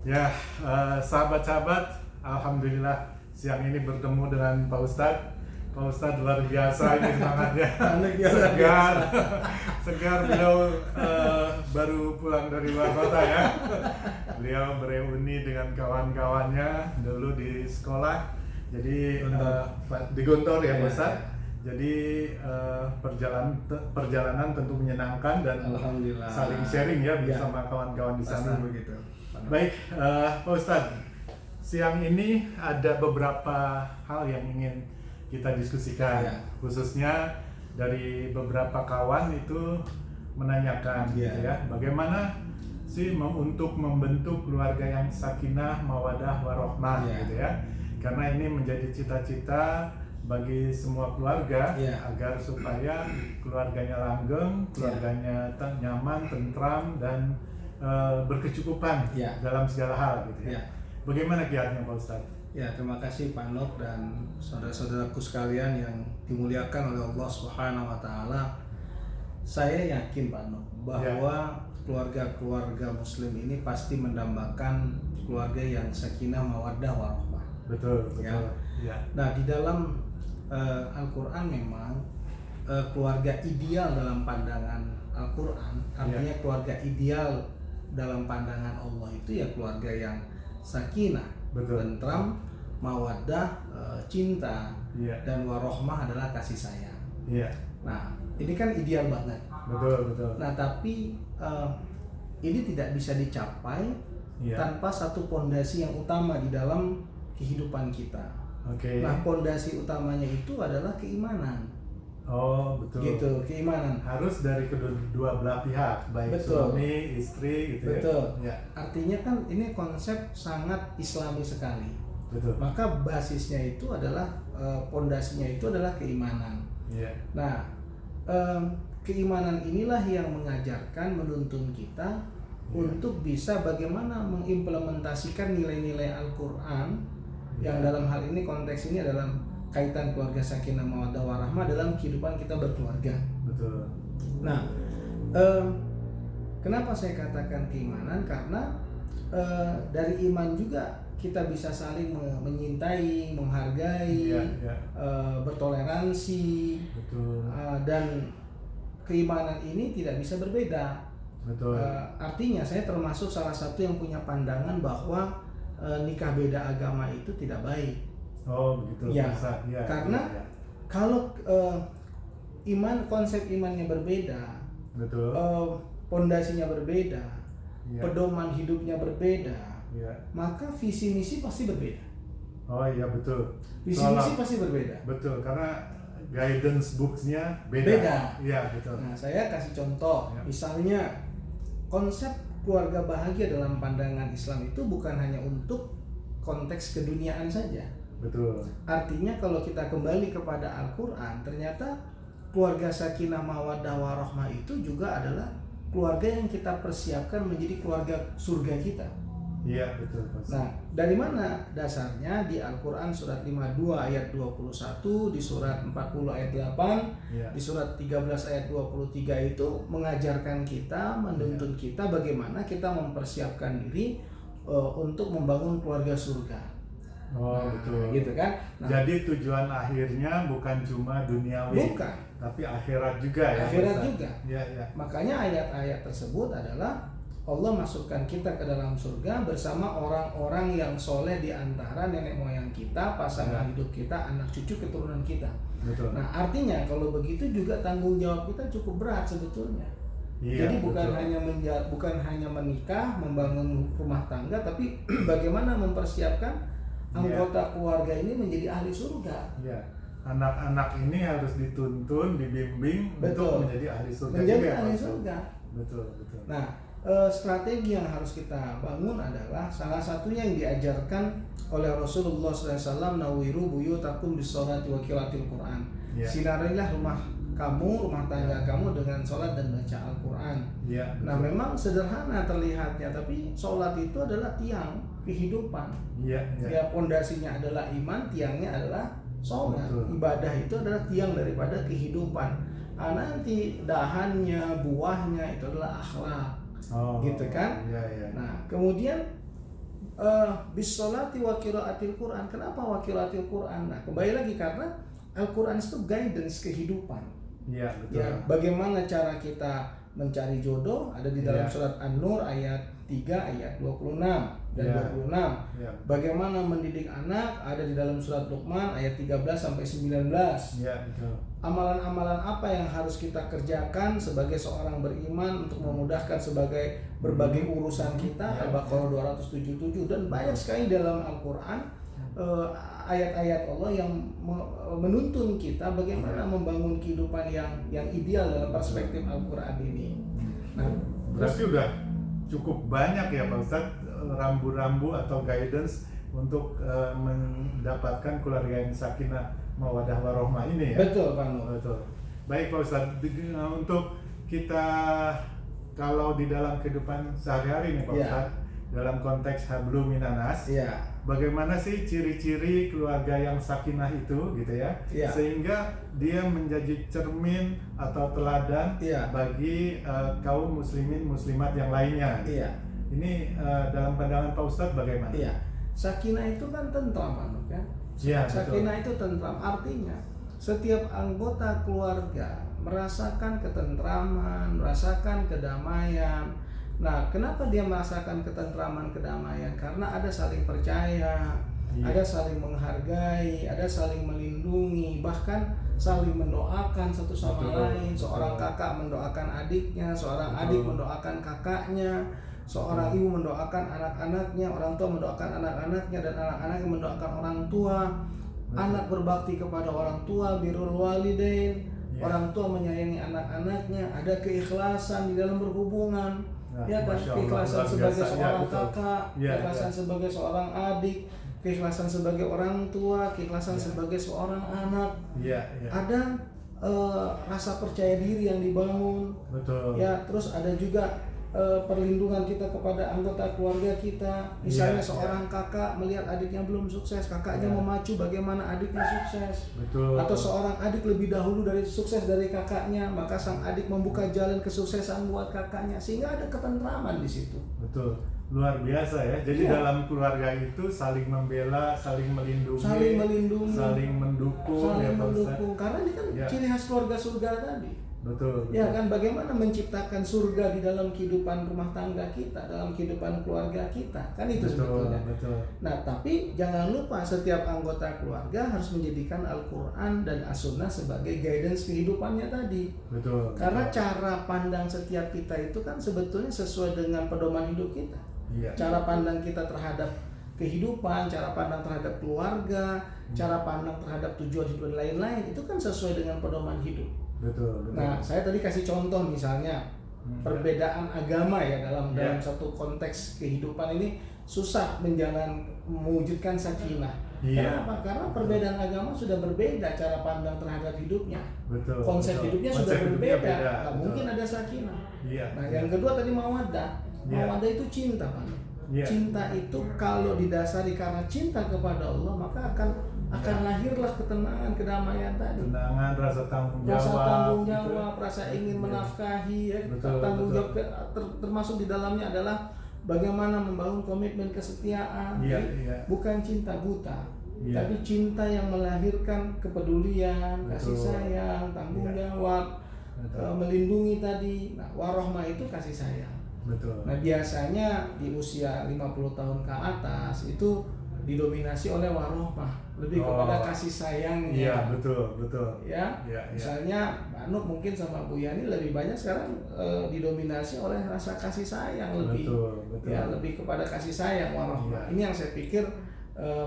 Ya, sahabat-sahabat, alhamdulillah siang ini bertemu dengan Pak Ustadz. Pak Ustadz luar biasa ini semangatnya, segar, segar. Beliau baru pulang dari luar kota ya. Beliau bereuni dengan kawan-kawannya dulu di sekolah. Jadi di Gontor ya Pak Ustadz. Jadi perjalanan tentu menyenangkan dan Alhamdulillah. saling sharing ya bersama kawan-kawan di sana. Pasti begitu. Baik, Pak Ustadz, siang ini ada beberapa hal yang ingin kita diskusikan, Ya. khususnya dari beberapa kawan itu menanyakan, Ya. gitu ya, bagaimana sih untuk membentuk keluarga yang sakinah, mawadah, warohmah, Ya. gitu ya, karena ini menjadi cita-cita bagi semua keluarga Ya. agar supaya keluarganya langgeng, keluarganya nyaman, tentram dan berkecukupan Ya. dalam segala hal gitu ya. Ya. Bagaimana kiatnya Pak Ustadz? Ya, terima kasih Pak Nok dan saudara-saudaraku sekalian yang dimuliakan oleh Allah Subhanahu wa taala. Saya yakin Pak Nok bahwa keluarga-keluarga muslim ini pasti mendambakan keluarga yang sakinah, mawaddah, warahmah. Betul. Ya. Nah, di dalam Al-Qur'an memang keluarga ideal dalam pandangan Al-Qur'an, artinya keluarga ideal dalam pandangan Allah itu ya keluarga yang sakinah, tentram, mawaddah, cinta, dan warohmah adalah kasih sayang. Nah, ini kan ideal banget. Betul. Nah, tapi ini tidak bisa dicapai tanpa satu pondasi yang utama di dalam kehidupan kita. Nah, pondasi utamanya itu adalah keimanan. Oh, betul. Gitu, keimanan. Harus dari kedua belah pihak, baik suami, istri gitu ya. Artinya kan ini konsep sangat islami sekali. Betul. Maka basisnya itu adalah pondasinya itu adalah keimanan. Nah, keimanan inilah yang mengajarkan, menuntun kita untuk bisa bagaimana mengimplementasikan nilai-nilai Al-Qur'an yang dalam hal ini konteks ini adalah kaitan keluarga sakinah mawaddah warahmah dalam kehidupan kita berkeluarga. Betul. Nah, kenapa saya katakan keimanan? Karena dari iman juga kita bisa saling menyintai, menghargai, bertoleransi. Betul. Dan keimanan ini tidak bisa berbeda. Betul. Artinya saya termasuk salah satu yang punya pandangan bahwa nikah beda agama itu tidak baik. Oh begitu. Karena kalau konsep imannya berbeda, betul. Pondasinya berbeda, pedoman hidupnya berbeda, maka visi misi pasti berbeda. Oh iya betul. Visi misi pasti berbeda. Betul, karena guidance books-nya beda. Iya betul. Nah, saya kasih contoh, misalnya konsep keluarga bahagia dalam pandangan Islam itu bukan hanya untuk konteks keduniaan saja. Betul. Artinya kalau kita kembali kepada Al-Qur'an, ternyata keluarga sakinah mawaddah warahmah itu juga adalah keluarga yang kita persiapkan menjadi keluarga surga kita. Iya, betul. Nah, dari mana dasarnya? Di Al-Qur'an surat 52 ayat 21, di surat 40 ayat 8, di surat 13 ayat 23 itu mengajarkan kita, menuntun kita bagaimana kita mempersiapkan diri untuk membangun keluarga surga. Oh betul. Gitu kan. Nah, jadi tujuan akhirnya bukan cuma duniawi, tapi akhirat juga ya. Akhirat juga. Iya. Makanya ayat-ayat tersebut adalah Allah masukkan kita ke dalam surga bersama orang-orang yang soleh di antara nenek moyang kita, pasangan hidup kita, anak cucu keturunan kita. Betul. Nah, artinya kalau begitu juga tanggung jawab kita cukup berat sebetulnya. Jadi bukan hanya menikah, membangun rumah tangga, tapi bagaimana mempersiapkan anggota keluarga ini menjadi ahli surga. Anak-anak ini harus dituntun, dibimbing untuk menjadi ahli surga. Betul. Nah, strategi yang harus kita bangun adalah salah satunya yang diajarkan oleh Rasulullah SAW, nawiru buyutakum bis-sholati wa qiraatil Qur'an. Sinarilah rumah tangga kamu dengan sholat dan baca Al-Quran. Nah, memang sederhana terlihatnya, tapi sholat itu adalah tiang kehidupan. Ya, pondasinya adalah iman, tiangnya adalah sholat. Ibadah itu adalah tiang daripada kehidupan. Nanti dahannya, buahnya itu adalah akhlak. Gitu kan? Nah, kemudian bisolati wa qiraatil Quran. Kenapa wa qiraatil Quran? Nah, kembali lagi karena Al-Quran itu guidance kehidupan. Iya, betul. Ya, bagaimana cara kita mencari jodoh ada di dalam surat An-Nur ayat 3 ayat 26 dan 26. Bagaimana mendidik anak ada di dalam surat Luqman ayat 13 sampai 19. Iya, betul. Amalan-amalan apa yang harus kita kerjakan sebagai seorang beriman untuk memudahkan sebagai berbagai urusan kita, Al-Baqarah 277, dan banyak sekali dalam Al-Quran ayat-ayat Allah yang menuntun kita bagaimana membangun kehidupan yang ideal dalam perspektif Al-Quran ini. Nah, berarti udah cukup banyak ya Pak Ustadz rambu-rambu atau guidance untuk mendapatkan keluarga yang sakinah mawadah warohmah ini ya. Betul Pak Nur. Betul. Baik Pak Ustadz, untuk kita kalau di dalam kehidupan sehari-hari nih Pak Ustadz, dalam konteks hablum minanas, bagaimana sih ciri-ciri keluarga yang sakinah itu gitu ya, sehingga dia menjadi cermin atau teladan bagi kaum muslimin muslimat yang lainnya. Ini dalam pandangan Pak Ustadz bagaimana? Sakinah itu kan tentram Pak Nur kan? Sakinah itu tentram, artinya setiap anggota keluarga merasakan ketentraman, merasakan kedamaian. Nah, kenapa dia merasakan ketentraman, kedamaian? Karena ada saling percaya, ada saling menghargai, ada saling melindungi, bahkan saling mendoakan satu sama lain. Seorang kakak mendoakan adiknya, seorang adik mendoakan kakaknya, seorang ibu mendoakan anak-anaknya, orang tua mendoakan anak-anaknya, dan anak-anaknya mendoakan orang tua. Anak berbakti kepada orang tua, birrul walidain, orang tua menyayangi anak-anaknya, ada keikhlasan di dalam berhubungan. Keikhlasan sebagai seorang kakak, keikhlasan sebagai seorang adik, keikhlasan sebagai orang tua, keikhlasan sebagai seorang anak. Ada rasa percaya diri yang dibangun. Terus ada juga perlindungan kita kepada anggota keluarga kita. Misalnya seorang kakak melihat adiknya belum sukses, kakaknya memacu bagaimana adiknya sukses. Atau seorang adik lebih dahulu dari sukses dari kakaknya, maka sang adik membuka jalan kesuksesan buat kakaknya, sehingga ada ketentraman di situ. Betul. Luar biasa ya. Jadi dalam keluarga itu saling membela, saling melindungi, saling mendukung. Karena ini kan ciri khas keluarga surga tadi. Betul. Ya kan, bagaimana menciptakan surga di dalam kehidupan rumah tangga kita, dalam kehidupan keluarga kita, kan itu sebetulnya. Nah, tapi jangan lupa setiap anggota keluarga harus menjadikan Al-Quran dan As-Sunnah sebagai guidance kehidupannya tadi. Karena cara pandang setiap kita itu kan sebetulnya sesuai dengan pedoman hidup kita. Cara pandang kita terhadap kehidupan, cara pandang terhadap keluarga, cara pandang terhadap tujuan hidup dan lain-lain itu kan sesuai dengan pedoman hidup. Nah, saya tadi kasih contoh misalnya perbedaan agama ya dalam satu konteks kehidupan ini susah mewujudkan sakinah. Kenapa? Karena perbedaan agama sudah berbeda cara pandang terhadap hidupnya. Konsep hidupnya sudah berbeda. Nggak mungkin ada sakinah. Nah, yang kedua tadi mawaddah. Mawaddah itu cinta, Pak. Cinta itu kalau didasari karena cinta kepada Allah, maka akan lahirlah ketenangan, kedamaian tadi. Ketenangan, rasa tanggung jawab, rasa ingin menafkahi, tanggung jawab termasuk di dalamnya adalah bagaimana membangun komitmen kesetiaan. Bukan cinta buta, tapi cinta yang melahirkan kepedulian, kasih sayang, tanggung jawab, melindungi tadi. Nah, warohmah itu kasih sayang. Nah, biasanya di usia 50 tahun ke atas itu didominasi oleh warohmah, lebih kepada kasih sayangnya. Misalnya Mbak Nuk mungkin sama Bu Yani lebih banyak sekarang didominasi oleh rasa kasih sayang lebih. Lebih kepada kasih sayang warohmah. Ini yang saya pikir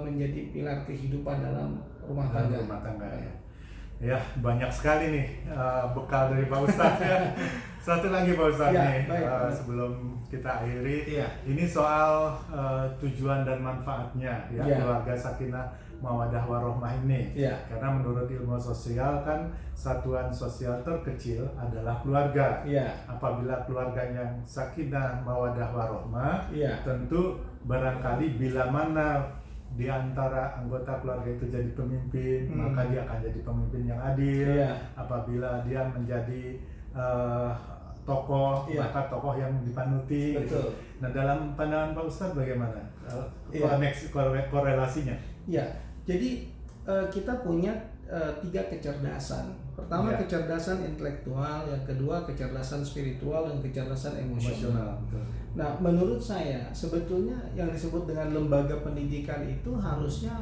menjadi pilar kehidupan dalam rumah tangga. Ya, banyak sekali nih bekal dari Pak Ustadz ya. Satu lagi Pak Ustadz nih, sebelum kita akhiri, ini soal tujuan dan manfaatnya keluarga sakinah mawadah warohmah ini. Karena menurut ilmu sosial kan satuan sosial terkecil adalah keluarga. Apabila keluarga yang sakinah mawadah warohmah, tentu barangkali bila mana di antara anggota keluarga itu jadi pemimpin, maka dia akan jadi pemimpin yang adil. Apabila dia menjadi tokoh, Iya. bahkan tokoh yang dipanuti. Betul. Gitu. Nah, dalam pandangan Pak Ustadz bagaimana Iya. korelasinya? Ya, jadi kita punya 3 kecerdasan. Pertama Ya. kecerdasan intelektual, yang kedua kecerdasan spiritual, dan kecerdasan emosional. Betul. Nah, menurut saya sebetulnya yang disebut dengan lembaga pendidikan itu harusnya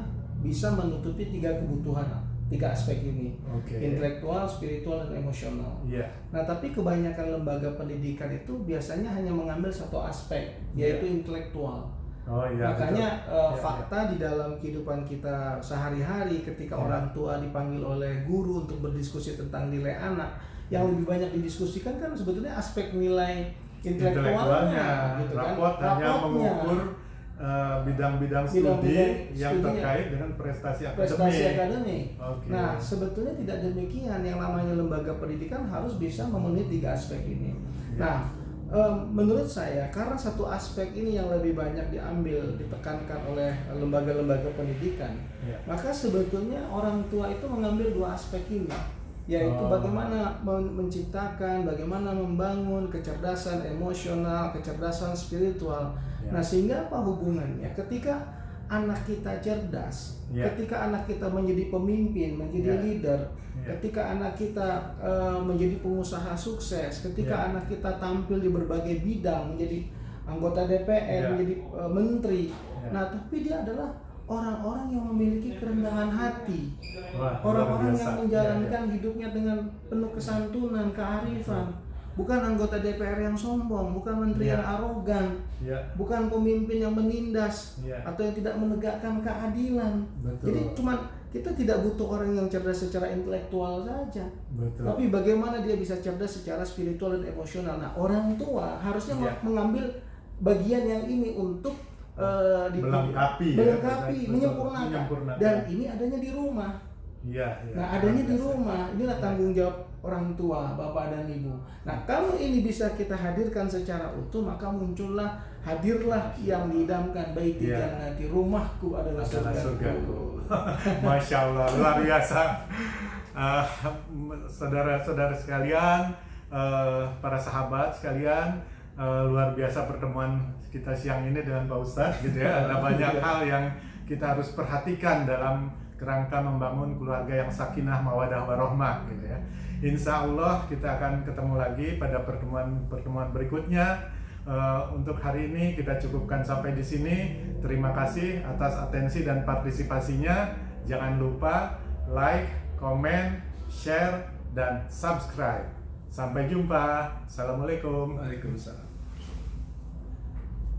bisa menutupi 3 kebutuhan, 3 aspek ini, Oke. intelektual, spiritual, dan emosional. Iya. Nah, tapi kebanyakan lembaga pendidikan itu biasanya hanya mengambil satu aspek, yaitu intelektual. Oh iya. Makanya betul. fakta di dalam kehidupan kita sehari-hari ketika orang tua dipanggil oleh guru untuk berdiskusi tentang nilai anak, yang lebih banyak didiskusikan kan sebetulnya aspek nilai intelektualnya, gitu kan? Rapot hanya Rapotnya, mengukur bidang-bidang studi Bidang-bidang yang studinya. terkait dengan prestasi prestasi akademik. akademik. Oke. Nah, sebetulnya tidak demikian. Yang namanya lembaga pendidikan harus bisa memenuhi 3 aspek ini. Ya. Nah, menurut saya karena satu aspek ini yang lebih banyak diambil, ditekankan oleh lembaga-lembaga pendidikan, Ya. maka sebetulnya orang tua itu mengambil 2 aspek ini, yaitu bagaimana menciptakan, bagaimana membangun kecerdasan emosional, kecerdasan spiritual. Ya. Nah, sehingga apa hubungannya? Ketika anak kita cerdas, Ya. ketika anak kita menjadi pemimpin, menjadi Ya. leader, Ya. ketika anak kita menjadi pengusaha sukses, ketika Ya. anak kita tampil di berbagai bidang, menjadi anggota DPR, Ya. menjadi menteri. Ya. Nah, tapi dia adalah orang-orang yang memiliki kerendahan hati, Wah, orang-orang luar biasa. yang menjalankan hidupnya dengan penuh kesantunan, kearifan. Bukan anggota DPR yang sombong, bukan menteri Ya. yang arogan, Ya. bukan pemimpin yang menindas Ya. atau yang tidak menegakkan keadilan. Betul. Jadi kita tidak butuh orang yang cerdas secara intelektual saja, Betul. tapi bagaimana dia bisa cerdas secara spiritual dan emosional. Nah, orang tua harusnya Ya. mengambil bagian yang ini untuk melengkapi, melengkapi, betul. menyempurnakan. Dan ini adanya di rumah. Iya. Nah, adanya di rumah. Inilah tanggung jawab orang tua, bapak dan ibu. Nah, kalau ini bisa kita hadirkan secara utuh, maka hadirlah yang diidamkan, baiti Iya. jannati, rumahku adalah surgaku. Masya Allah, luar biasa. Saudara-saudara sekalian, para sahabat sekalian, luar biasa pertemuan kita siang ini dengan Pak Ustadz gitu ya. Ada banyak hal yang kita harus perhatikan dalam kerangka membangun keluarga yang sakinah, mawadah, warahmah gitu ya. Insya Allah kita akan ketemu lagi pada pertemuan berikutnya. Untuk hari ini kita cukupkan sampai di sini. Terima kasih atas atensi dan partisipasinya. Jangan lupa like, komen, share, dan subscribe. Sampai jumpa. Assalamualaikum. Waalaikumsalam.